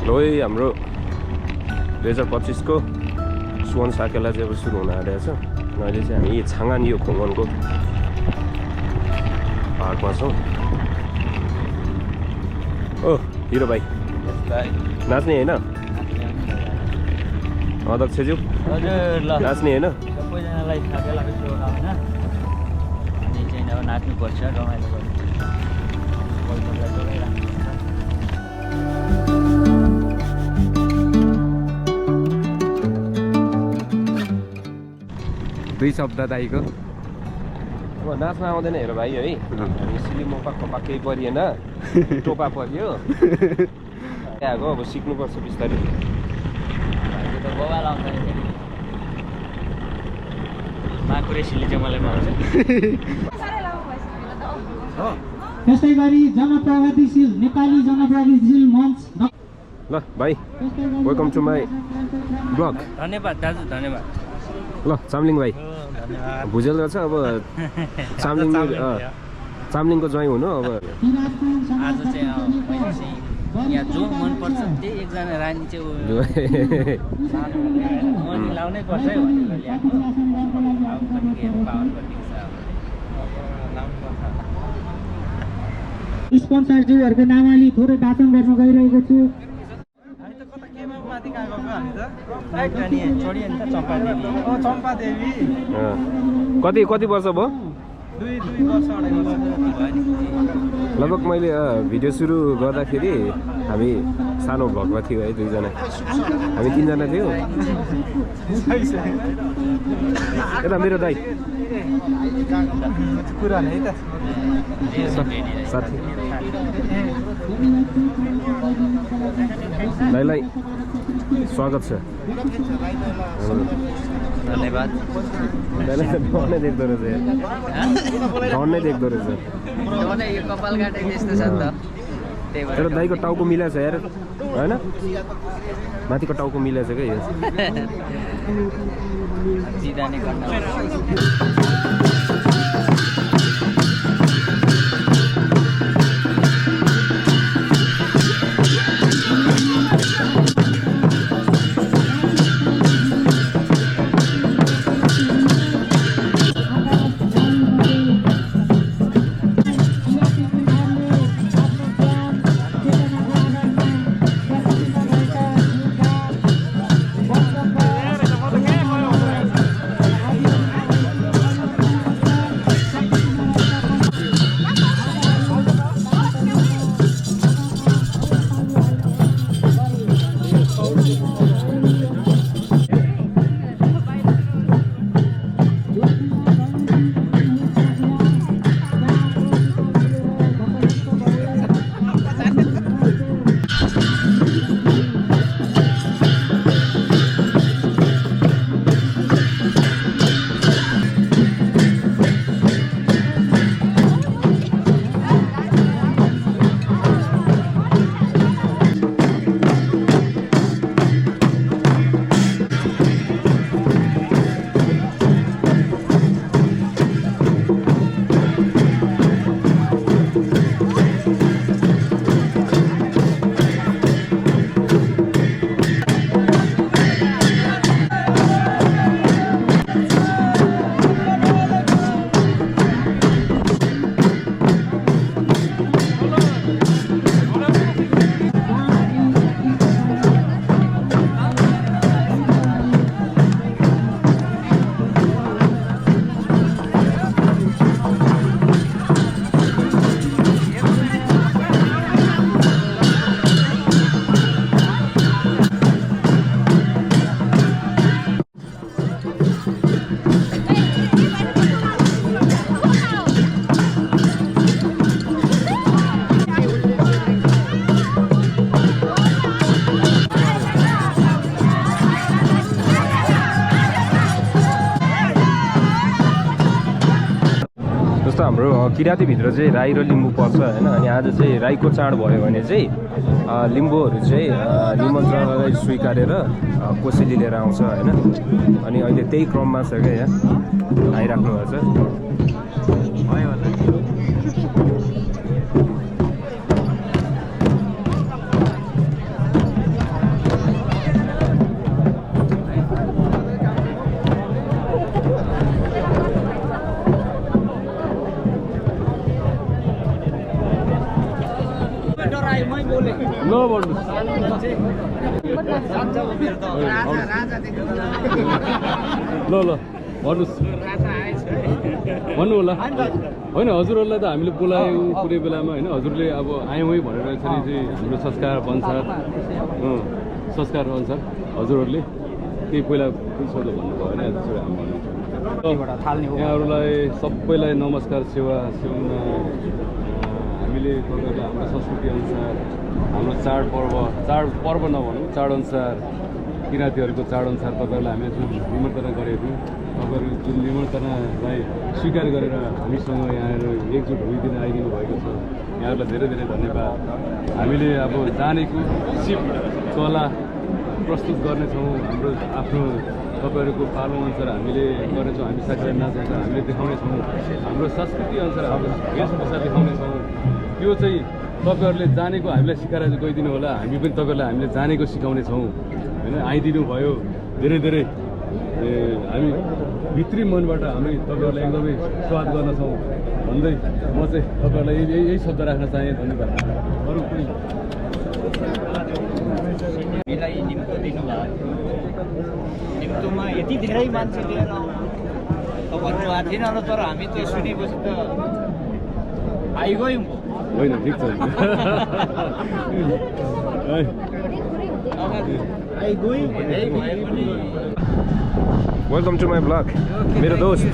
लो हाम्रो 2025 को सुवन साकेला चाहिँ अब सुरु हुन आँटेको छ। अहिले चाहिँ हामी छाङान यो खोङनको पार्कमा छौँ। ओ हिरो भाइ नाच्ने होइन? अध्यक्षज्यू नाच्ने होइन? सबैजनालाई साकेलाको प्रोग्राम होइन अनि चाहिँ अब नाच्नुपर्छ, रमाइलो गर्नुपर्छ। दुई शब्द दाइको अब नाच्न आउँदैन हेर भाइ है। हामी सिलिमोपाको पक्कै परिएन, टोपा परियो त्यहाँको अब सिक्नुपर्छ बिस्तारै। भाइको त बबाल आउँछ नि फेरि माकुरे सिली चाहिँ मलाई मान्छ। त्यस्तै गरी जनप्रगतिशील नेपाली जनप्रगतिशील मञ्च ल भाइ वेलकम टु माई ब्लग। धन्यवाद दाजु, धन्यवाद। ल चामलिङ भाइ भुजेल गर्छ अब चामलिङको ज्वाइँ हुनु अब। आज चाहिँ मैले चाहिँ यहाँ जो मनपर्छ त्यही एकजना रानी चाहिँ मनी लाउनै पर्छ है भनेर ल्याएको। स्पोन्सरज्यूहरूको नामले थोरै भाषण गर्न गइरहेको छु। कति वर्ष भयो? लगभग मैले भिडियो सुरु गर्दाखेरि हामी सानो भ्लगमा थियो है, दुईजना हामी तीनजना थियौँ। यता मेरो दाइ साथी दाइलाई स्वागत छ। धन्यवाद। दाइलाई त डर नै देख्दो रहेछ, डर नै देख्दो रहेछ। यो कपाल काटे त्यस्तो छ नि त, त्यही भएर। तर दाइको टाउको मिलाएको छ यार होइन, माथिको टाउको मिलाएको छ क्या यो। जिदानी गर्न हाम्रो किरातीभित्र चाहिँ राई र लिम्बू पर्छ होइन। अनि आज चाहिँ राईको चाड भयो भने चाहिँ लिम्बूहरू चाहिँ निमन्त्रणालाई स्वीकारेर कोसेली लिएर आउँछ होइन। अनि अहिले त्यही क्रममा छ क्या यहाँ आइराख्नु भएको छ। ल भन्नुहोस् ल ल भन्नुहोस् भन्नु होला होइन हजुरहरूलाई त हामीले बोलायौँ कुनै बेलामा होइन हजुरले अब आयौँ है भनेर यसरी चाहिँ हाम्रो संस्कार अनुसार हजुरहरूले केही पहिला सोध्नु भन्नुभयो होइन त्यसरी हामी यहाँहरूलाई सबैलाई नमस्कार सेवा सेउन हामीले तपाईँहरूलाई हाम्रो संस्कृति अनुसार हाम्रो चाडपर्व नभनौँ चाडअनुसार किराँतीहरूको चाडअनुसार तपाईँहरूलाई हामीले जुन निमन्त्रणा गरेको थियौँ तपाईँहरू जुन निमन्त्रणालाई स्वीकार गरेर हामीसँग यहाँ एकजुट होइदिन आइदिनु भएको छ यहाँहरूलाई धेरै धेरै धन्यवाद हामीले अब जानेको सिप कला प्रस्तुत गर्नेछौँ हाम्रो आफ्नो तपाईँहरूको पालो अनुसार हामीले गर्नेछौँ हामी साकेला नाच अनुसार हामीले देखाउनेछौँ हाम्रो संस्कृति अनुसार हाम्रो वेशभूषा देखाउनेछौँ त्यो चाहिँ तपाईँहरूले जानेको हामीलाई सिकाएर गइदिनु होला हामी पनि तपाईँहरूलाई हामीले जानेको सिकाउनेछौँ होइन आइदिनु भयो धेरै धेरै हामी भित्री मनबाट हामी तपाईँहरूलाई एकदमै स्वागत गर्दछौँ भन्दै म चाहिँ तपाईँहरूलाई यही शब्द राख्न चाहेँ धन्यवाद अरू पनि हामीलाई निम्तो दिनुभयो निम्तोमा यति धेरै मान्छे लिएर भन्नुभएको थिएन र तर हामी त्यो सुनेपछि त आइगयौँ होइन ठिक छ आइगयौँ भन्दै भए पनि वेलकम टु माई ब्लग मेरो दोस्त